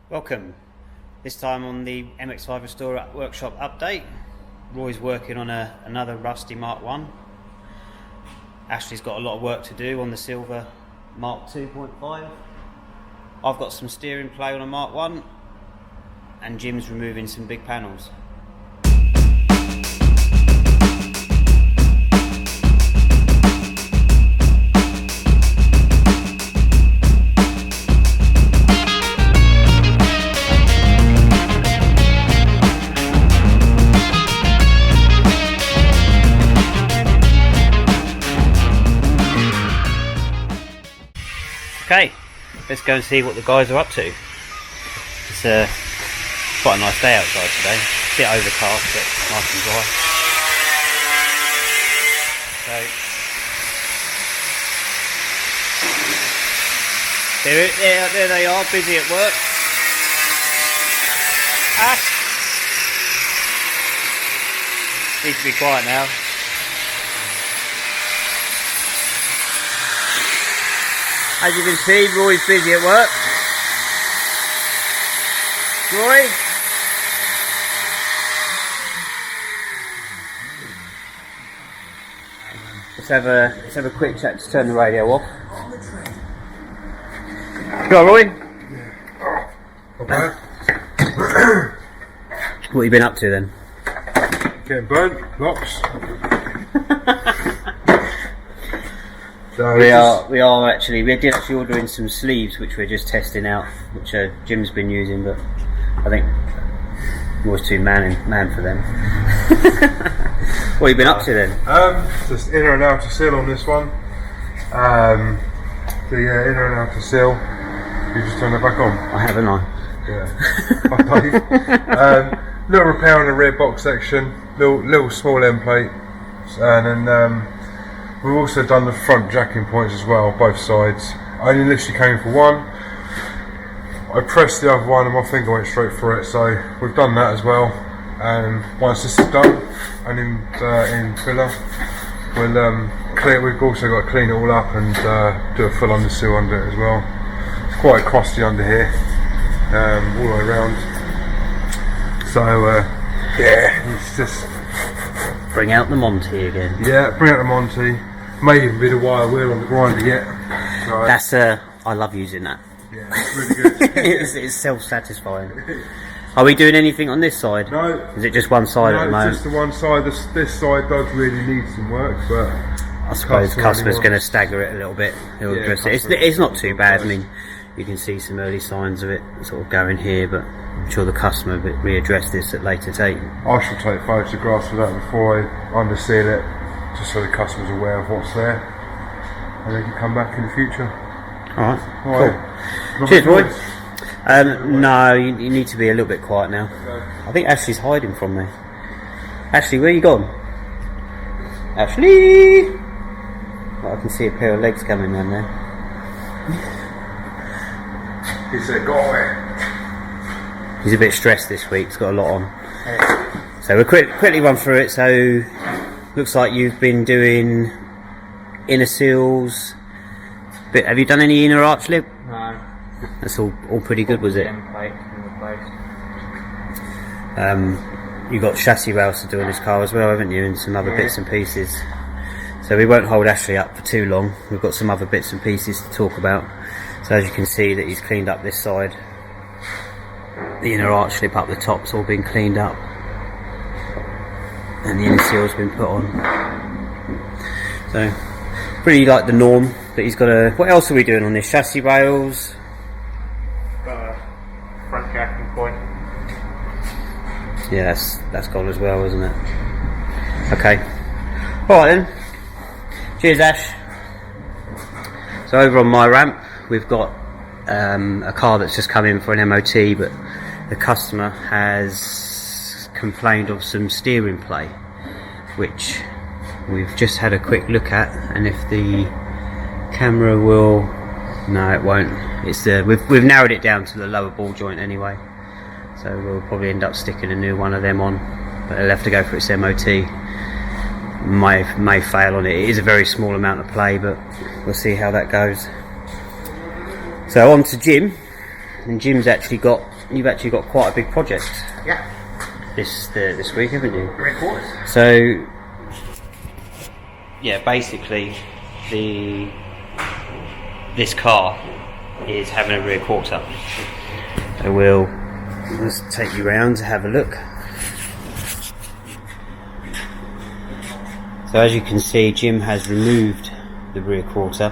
Welcome. This time on the MX5 Restorer Workshop update. Roy's working on another rusty Mark 1. Ashley's got a lot of work to do on the silver Mark 2.5. I've got some steering play on a Mark 1 and Jim's removing some big panels. Okay, let's go and see what the guys are up to. It's quite a nice day outside today. A bit overcast, but nice and dry. So there they are, busy at work. Ash, need to be quiet now. As you can see, Roy's busy at work. Roy? Let's have a quick chat to turn the radio off. Go on, Roy. What have you been up to then? Getting burnt, lots. So we are actually ordering some sleeves which we're just testing out, which Jim's been using, but I think he was too man for them. What have you been up to then? Just inner and outer sill on this one. The inner and outer sill. You just turn it back on. I haven't I? Yeah. Little repair on the rear box section. Little small end plate, and then. We've also done the front jacking points as well, both sides. I only literally came for one. I pressed the other one and my finger went straight for it, so we've done that as well. And once this is done and in filler, we've also got to clean it all up and do a full under seal under it as well. It's quite crusty under here, all the way around. So yeah, it's just bring out the Monty again. Yeah, bring out the Monty. May even be the wire wheel on the grinder yet. So, that's I love using that. Yeah, it's really good. it's self-satisfying. Are we doing anything on this side? No. Is it just one side at the moment? Just the one side. This side does really need some work, but I suppose the customer's going to stagger it a little bit. He'll address it. It's not too bad. I mean, you can see some early signs of it sort of going here, but I'm sure the customer will readdress this at a later date. I shall take photographs of that before I underseal it, just so the customer's aware of what's there, and they can come back in the future. Alright, cool. Cheers, Roy. No, you need to be a little bit quiet now. Okay. I think Ashley's hiding from me. Ashley, where you gone? Ashley! Well, I can see a pair of legs coming down there. He said, go away. He's a bit stressed this week, he's got a lot on. So we'll quickly run through it. So, looks like you've been doing inner seals. Have you done any inner arch lip? No. That's all pretty good, was it? You got chassis rails to do on this car as well, haven't you? And some other bits and pieces. So we won't hold Ashley up for too long. We've got some other bits and pieces to talk about. So as you can see that he's cleaned up this side. The inner arch lip up the top's all been cleaned up. And the inner seal's been put on. So, pretty like the norm, but he's got a... What else are we doing on this? Chassis rails? Got a front jacking point. Yeah, that's gone as well, isn't it? Okay. Alright then. Cheers, Ash. So over on my ramp, we've got a car that's just come in for an MOT, but the customer has complained of some steering play, which we've just had a quick look at, and if the camera will... No, it won't. It's we've narrowed it down to the lower ball joint anyway, so we'll probably end up sticking a new one of them on, but it'll have to go for its MOT. May fail on it. It is a very small amount of play, but we'll see how that goes. So on to Jim, and Jim's actually got you've actually got quite a big project Yeah. this week, haven't you? Rear quarters. So, yeah, basically, this car is having a rear quarter. So we'll just take you round to have a look. So as you can see, Jim has removed the rear quarter.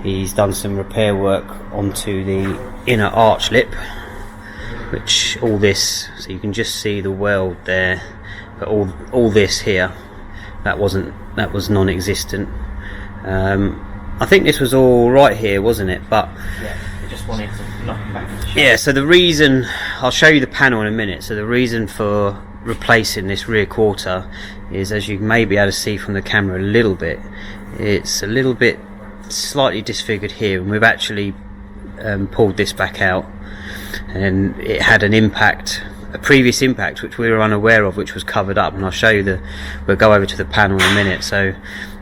He's done some repair work onto the inner arch lip, which all this, so you can just see the weld there, but all this here, that was non-existent. I think this was all right here, wasn't it? But Yeah, we just wanted to knock it back to the shop. yeah, so the reason, I'll show you the panel in a minute. So the reason for replacing this rear quarter is, as you may be able to see from the camera a little bit, it's a little bit slightly disfigured here, and we've actually pulled this back out, and it had an impact, a previous impact which we were unaware of, which was covered up, and I'll show you we'll go over to the panel in a minute. So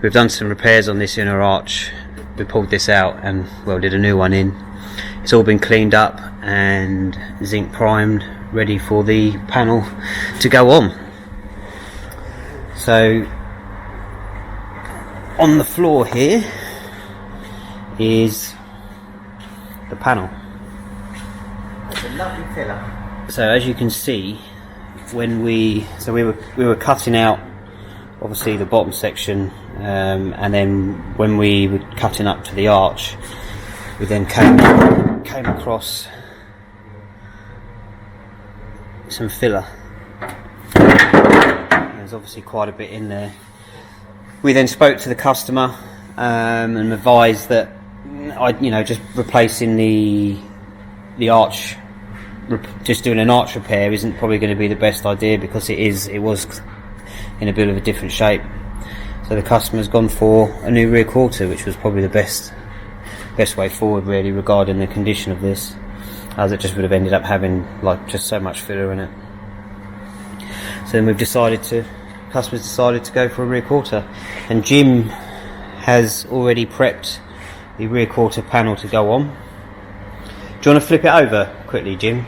we've done some repairs on this inner arch. We pulled this out and welded a new one in. It's all been cleaned up and zinc primed, ready for the panel to go on. So on the floor here is the panel. It's a lovely filler. So as you can see, when we were cutting out obviously the bottom section, and then when we were cutting up to the arch, we then came across some filler. There's obviously quite a bit in there. We then spoke to the customer and advised that just replacing the arch, just doing an arch repair isn't probably going to be the best idea, because it was in a bit of a different shape. So the customer's gone for a new rear quarter, which was probably the best way forward really regarding the condition of this, as it just would have ended up having just so much filler in it. So then customers decided to go for a rear quarter, and Jim has already prepped the rear quarter panel to go on. Do you want to flip it over quickly, Jim?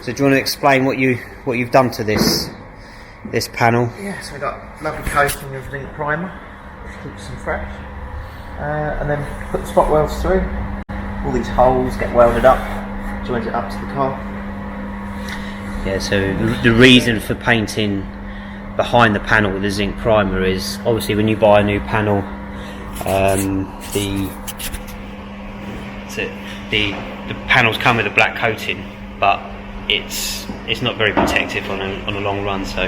So do you want to explain what you've done to this panel? Yeah, so we got lovely coating of zinc primer, keeps them fresh, and then put the spot welds through. All these holes get welded up, joins it up to the car. Yeah, so the reason for painting behind the panel with the zinc primer is, obviously when you buy a new panel, the panels come with a black coating, but it's not very protective on a long run. So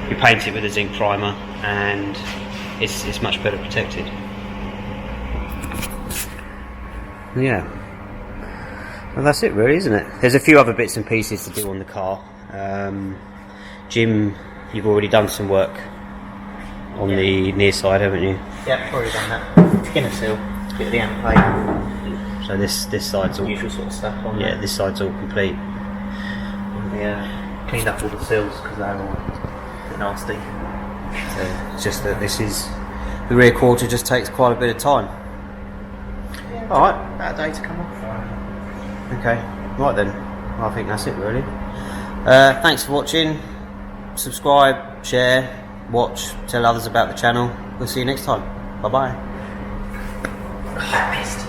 we paint it with a zinc primer, and it's much better protected. Yeah, well, that's it really, isn't it? There's a few other bits and pieces to do on the car. Jim, you've already done some work on the near side, haven't you? Yeah, already done that. Inner seal, bit of the amp plate. So this side's all Usual sort of stuff on yeah, there. this side's all complete. Yeah, cleaned up all the seals because they were all a bit nasty. So it's just that the rear quarter just takes quite a bit of time. Yeah, Alright, about a day to come off. okay, right then, I think that's it really. Thanks for watching. Subscribe, share, watch, tell others about the channel. We'll see you next time. Bye bye. I missed.